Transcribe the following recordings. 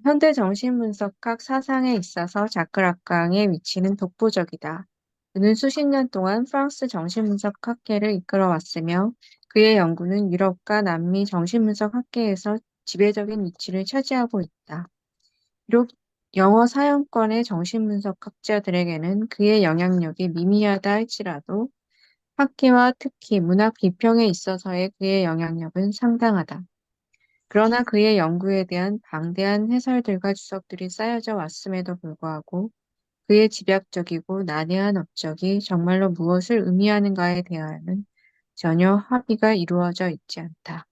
현대 정신분석학 사상에 있어서 자크라강의 위치는 독보적이다. 그는 수십 년 동안 프랑스 정신분석학계를 이끌어왔으며 그의 연구는 유럽과 남미 정신분석학계에서 지배적인 위치를 차지하고 있다. 비록 영어 사용권의 정신분석학자들에게는 그의 영향력이 미미하다 할지라도 학계와 특히 문학 비평에 있어서의 그의 영향력은 상당하다. 그러나 그의 연구에 대한 방대한 해설들과 주석들이 쌓여져 왔음에도 불구하고 그의 집약적이고 난해한 업적이 정말로 무엇을 의미하는가에 대하여는 전혀 합의가 이루어져 있지 않다.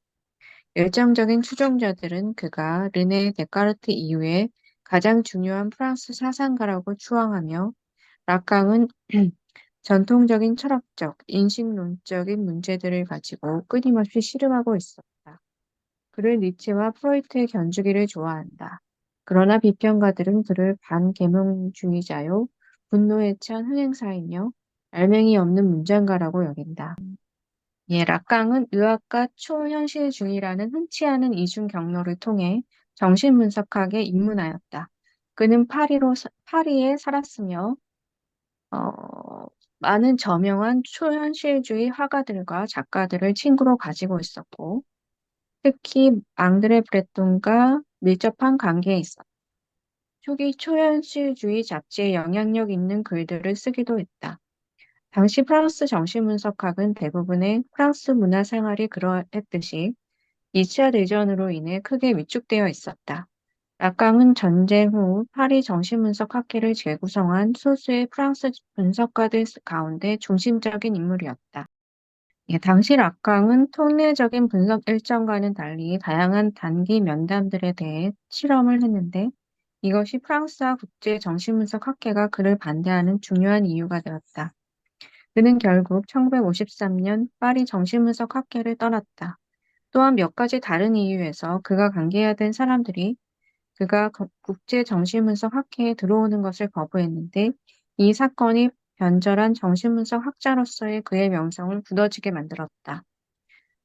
열정적인 추종자들은 그가 르네 데카르트 이후에 가장 중요한 프랑스 사상가라고 추앙하며 락강은 전통적인 철학적, 인식론적인 문제들을 가지고 끊임없이 씨름하고 있었다. 그를 니체와 프로이트의 견주기를 좋아한다. 그러나 비평가들은 그를 반계몽주의자요, 분노에 찬 흥행사이며 알맹이 없는 문장가라고 여긴다. 예, 락강은 의학과 초현실주의라는 흔치 않은 이중 경로를 통해 정신분석학에 입문하였다. 그는 파리에 살았으며 많은 저명한 초현실주의 화가들과 작가들을 친구로 가지고 있었고 특히 앙드레 브레톤과 밀접한 관계에 있었다. 초기 초현실주의 잡지에 영향력 있는 글들을 쓰기도 했다. 당시 프랑스 정신분석학은 대부분의 프랑스 문화 생활이 그러했듯이 2차 대전으로 인해 크게 위축되어 있었다. 락강은 전쟁 후 파리 정신분석학회를 재구성한 소수의 프랑스 분석가들 가운데 중심적인 인물이었다. 예, 당시 락강은 통례적인 분석 일정과는 달리 다양한 단기 면담들에 대해 실험을 했는데 이것이 프랑스와 국제 정신분석 학회가 그를 반대하는 중요한 이유가 되었다. 그는 결국 1953년 파리 정신분석 학회를 떠났다. 또한 몇 가지 다른 이유에서 그가 관계해야 된 사람들이 그가 국제 정신분석 학회에 들어오는 것을 거부했는데 이 사건이 변절한 정신분석 학자로서의 그의 명성을 굳어지게 만들었다.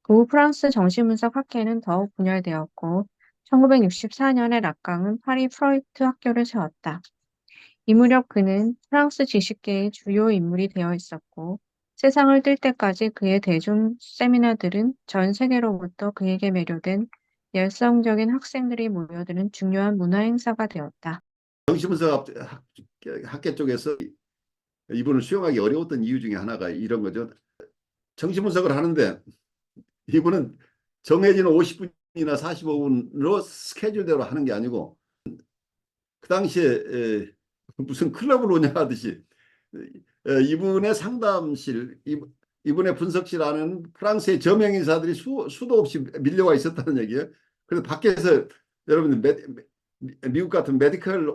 그 후 프랑스 정신분석 학회는 더욱 분열되었고 1964년에 락강은 파리 프로이트 학교를 세웠다. 이 무렵 그는 프랑스 지식계의 주요 인물이 되어 있었고 세상을 뜰 때까지 그의 대중 세미나들은 전 세계로부터 그에게 매료된 열성적인 학생들이 모여드는 중요한 문화 행사가 되었다. 정신분석 학계 쪽에서 이분을 수용하기 어려웠던 이유 중에 하나가 이런 거죠. 정신분석을 하는데 이분은 정해진 50분이나 45분으로 스케줄대로 하는 게 아니고 그 당시에 무슨 클럽을 운영하듯이 이분의 상담실, 이분의 분석실 안에는 프랑스의 저명 인사들이 수도 없이 밀려와 있었다는 얘기예요. 그래서 밖에서 여러분들 미국 같은 메디컬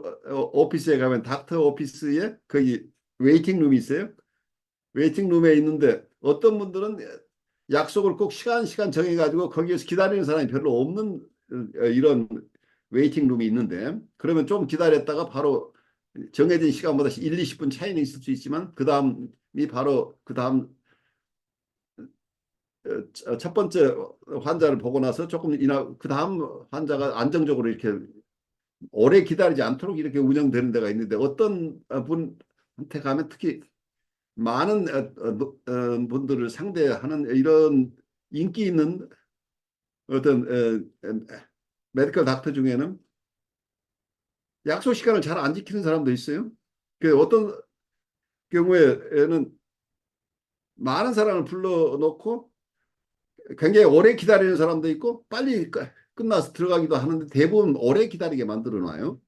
오피스에 가면 닥터 오피스에 거기 웨이팅 룸이 있어요. 웨이팅 룸에 있는데 어떤 분들은 약속을 꼭 시간 정해가지고 거기에서 기다리는 사람이 별로 없는 이런 웨이팅 룸이 있는데 그러면 좀 기다렸다가 바로 정해진 시간보다 1, 20분 차이는 있을 수 있지만 그 다음이 바로 그 다음 첫 번째 환자를 보고 나서 조금 그 다음 환자가 안정적으로 이렇게 오래 기다리지 않도록 이렇게 운영되는 데가 있는데 어떤 분한테 가면 특히 많은 분들을 상대하는 이런 인기 있는 어떤 메디컬 닥터 중에는 약속 시간을 잘 안 지키는 사람도 있어요. 그 어떤 경우에는 많은 사람을 불러놓고 굉장히 오래 기다리는 사람도 있고 빨리 끝나서 들어가기도 하는데 대부분 오래 기다리게 만들어 놔요.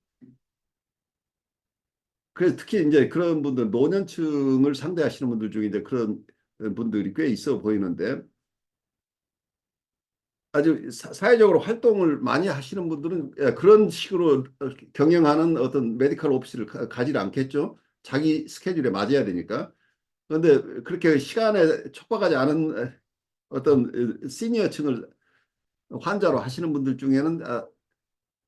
그래서 특히 이제 그런 분들 노년층을 상대하시는 분들 중에 이제 그런 분들이 꽤 있어 보이는데 아주 사회적으로 활동을 많이 하시는 분들은 그런 식으로 경영하는 어떤 메디컬 오피스를 가지 않겠죠. 자기 스케줄에 맞아야 되니까. 그런데 그렇게 시간에 촉박하지 않은 어떤 시니어층을 환자로 하시는 분들 중에는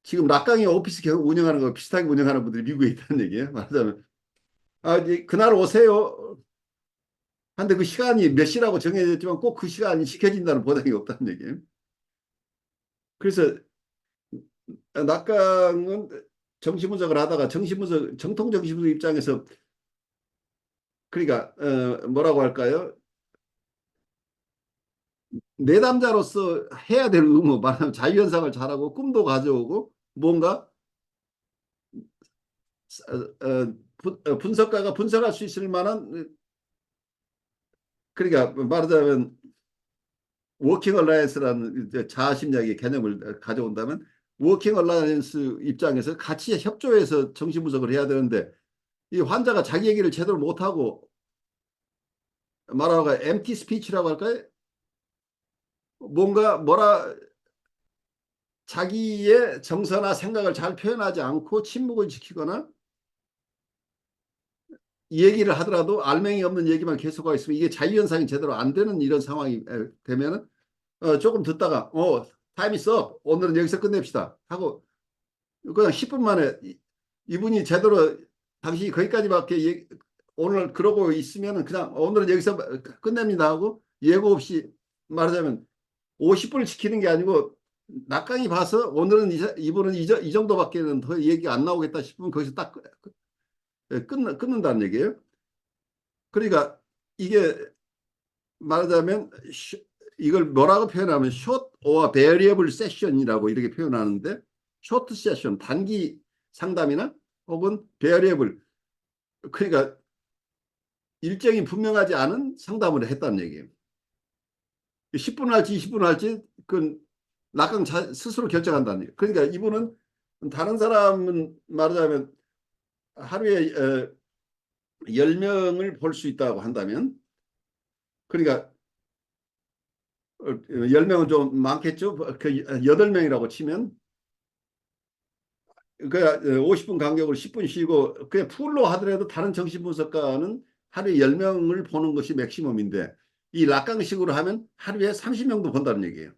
지금 락강이 오피스 운영하는 거 비슷하게 운영하는 분들이 미국에 있다는 얘기예요. 말하자면 이제 그날 오세요. 한데 그 시간이 몇 시라고 정해졌지만 꼭 그 시간이 지켜진다는 보장이 없다는 얘기예요. 그래서 낙강은 정신분석을 하다가 정통 정신분석 입장에서 그러니까 뭐라고 할까요? 내담자로서 해야 될 의무, 말하자면 자유현상을 잘하고 꿈도 가져오고 뭔가 분석가가 분석할 수 있을 만한, 그러니까 말하자면 워킹 얼라이언스라는 자아심리학의 개념을 가져온다면 워킹 얼라이언스 입장에서 같이 협조해서 정신분석을 해야 되는데 이 환자가 자기 얘기를 제대로 못하고 말하고 엠티 스피치라고 할까요? 뭔가 자기의 정서나 생각을 잘 표현하지 않고 침묵을 지키거나 이 얘기를 하더라도 알맹이 없는 얘기만 계속하고 있으면 이게 자유현상이 제대로 안 되는 이런 상황이 되면은 조금 듣다가 타임 있어 오늘은 여기서 끝냅시다 하고 그냥 10분 만에 이분이 제대로 당신이 거기까지밖에 오늘 그러고 있으면은 그냥 오늘은 여기서 끝냅니다 하고 예고 없이 말하자면 50분을 지키는 게 아니고 낙강이 봐서 오늘은 이분은 이 정도밖에는 더 얘기가 안 나오겠다 싶으면 거기서 딱 끊는다는 얘기예요. 그러니까 이게 말하자면 이걸 뭐라고 표현하면 short or variable session이라고 이렇게 표현하는데 short session 단기 상담이나 혹은 variable 그러니까 일정이 분명하지 않은 상담을 했다는 얘기예요. 10분 할지 20분 할지 그 낙강 스스로 결정한다는 얘기예요. 그러니까 이분은 다른 사람은 말하자면 하루에 10명을 볼 수 있다고 한다면 그러니까 10명은 좀 많겠죠. 그 8명이라고 치면 그 50분 간격으로 10분 쉬고 그냥 풀로 하더라도 다른 정신분석가는 하루에 10명을 보는 것이 맥시멈인데 이 락강식으로 하면 하루에 30명도 본다는 얘기예요.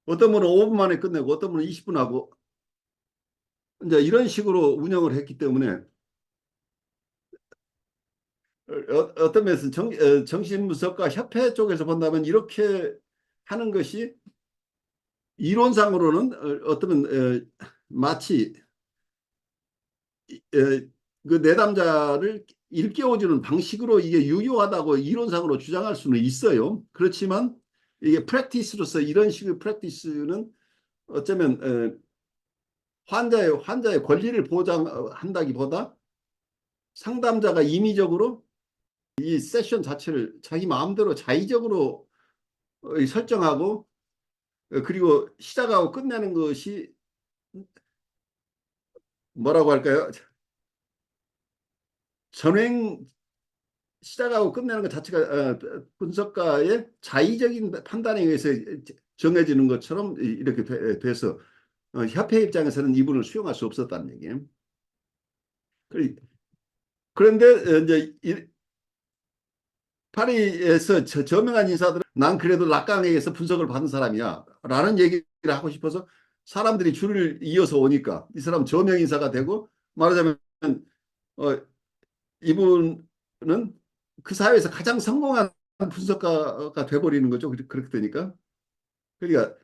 어떤 분은 5분 만에 끝내고 어떤 분은 20분 하고 이제 이런 식으로 운영을 했기 때문에 어떤 면에서 정신분석가 협회 쪽에서 본다면 이렇게 하는 것이 이론상으로는 어쩌면 마치 그 내담자를 일깨워주는 방식으로 이게 유효하다고 이론상으로 주장할 수는 있어요. 그렇지만 이게 프랙티스로서 이런 식의 프랙티스는 어쩌면 환자의 권리를 보장한다기보다 상담자가 임의적으로 이 세션 자체를 자기 마음대로 자의적으로 설정하고 그리고 시작하고 끝내는 것이 뭐라고 할까요? 전횡 시작하고 끝내는 것 자체가 분석가의 자의적인 판단에 의해서 정해지는 것처럼 이렇게 돼서 협회 입장에서는 이분을 수용할 수 없었다는 얘기예요. 그런데 이제 파리에서 저명한 인사들은 난 그래도 락강에 의해서 분석을 받은 사람이야 라는 얘기를 하고 싶어서 사람들이 줄을 이어서 오니까 이 사람 저명 인사가 되고 말하자면 어, 이분은 그 사회에서 가장 성공한 분석가가 돼버리는 거죠. 그렇게 되니까. 그러니까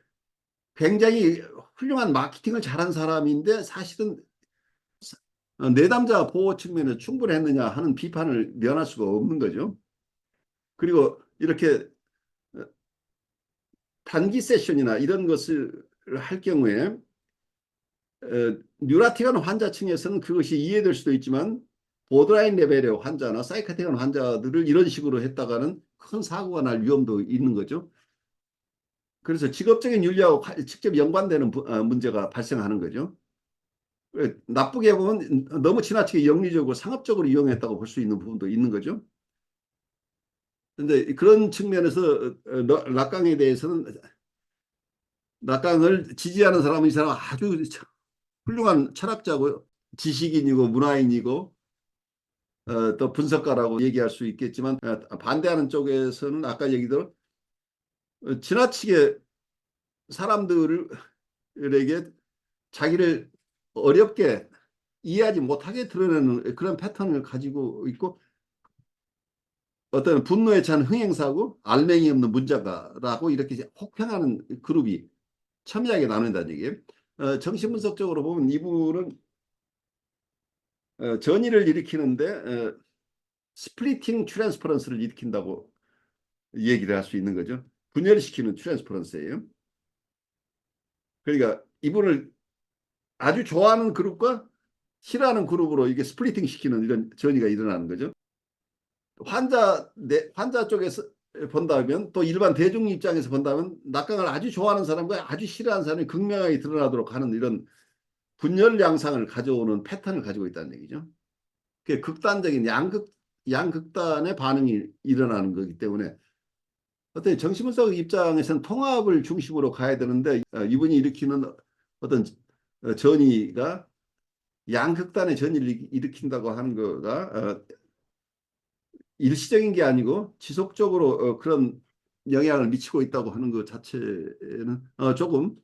굉장히 훌륭한 마케팅을 잘한 사람인데 사실은 내담자 보호 측면에서 충분했느냐 하는 비판을 면할 수가 없는 거죠. 그리고 이렇게 단기 세션이나 이런 것을 할 경우에 뉴라틱한 환자층에서는 그것이 이해될 수도 있지만 보드라인 레벨의 환자나 사이카틱한 환자들을 이런 식으로 했다가는 큰 사고가 날 위험도 있는 거죠. 그래서 직업적인 윤리하고 직접 연관되는 문제가 발생하는 거죠. 나쁘게 보면 너무 지나치게 영리적으로 상업적으로 이용했다고 볼 수 있는 부분도 있는 거죠. 그런데 그런 측면에서 락강에 대해서는 락강을 지지하는 사람은 이 사람 아주 훌륭한 철학자고 지식인이고 문화인이고 또 분석가라고 얘기할 수 있겠지만 반대하는 쪽에서는 아까 얘기대로 지나치게 사람들에게 자기를 어렵게 이해하지 못하게 드러내는 그런 패턴을 가지고 있고 어떤 분노에 찬 흥행사고 알맹이 없는 문자가라고 이렇게 혹평하는 그룹이 첨예하게 나눈다는 얘기예요. 정신분석적으로 보면 이분은 전이를 일으키는데 스플리팅 트랜스퍼런스를 일으킨다고 얘기를 할 수 있는 거죠. 분열시키는 트랜스퍼런스예요. 그러니까 이분을 아주 좋아하는 그룹과 싫어하는 그룹으로 이게 스플리팅 시키는 이런 전이가 일어나는 거죠. 환자 쪽에서 본다면 또 일반 대중 입장에서 본다면 낙강을 아주 좋아하는 사람과 아주 싫어하는 사람이 극명하게 드러나도록 하는 이런 분열 양상을 가져오는 패턴을 가지고 있다는 얘기죠. 그 극단적인 양극단의 반응이 일어나는 거기 때문에 어떤 정신분석 입장에서는 통합을 중심으로 가야 되는데 이분이 일으키는 어떤 전이가 양극단의 전이를 일으킨다고 하는 거가 일시적인 게 아니고 지속적으로 그런 영향을 미치고 있다고 하는 것 자체는 조금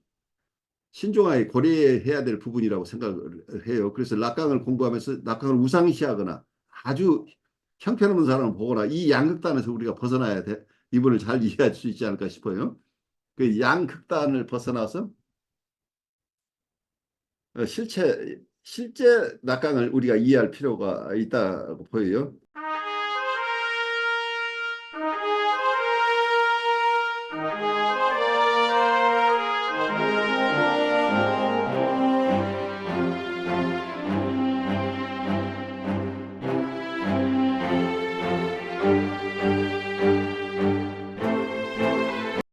신중하게 고려해야 될 부분이라고 생각을 해요. 그래서 낙강을 공부하면서 낙강을 우상시하거나 아주 형편없는 사람을 보거나 이 양극단에서 우리가 벗어나야 돼. 이분을 잘 이해할 수 있지 않을까 싶어요. 그 양극단을 벗어나서 실제 낙강을 우리가 이해할 필요가 있다고 보여요.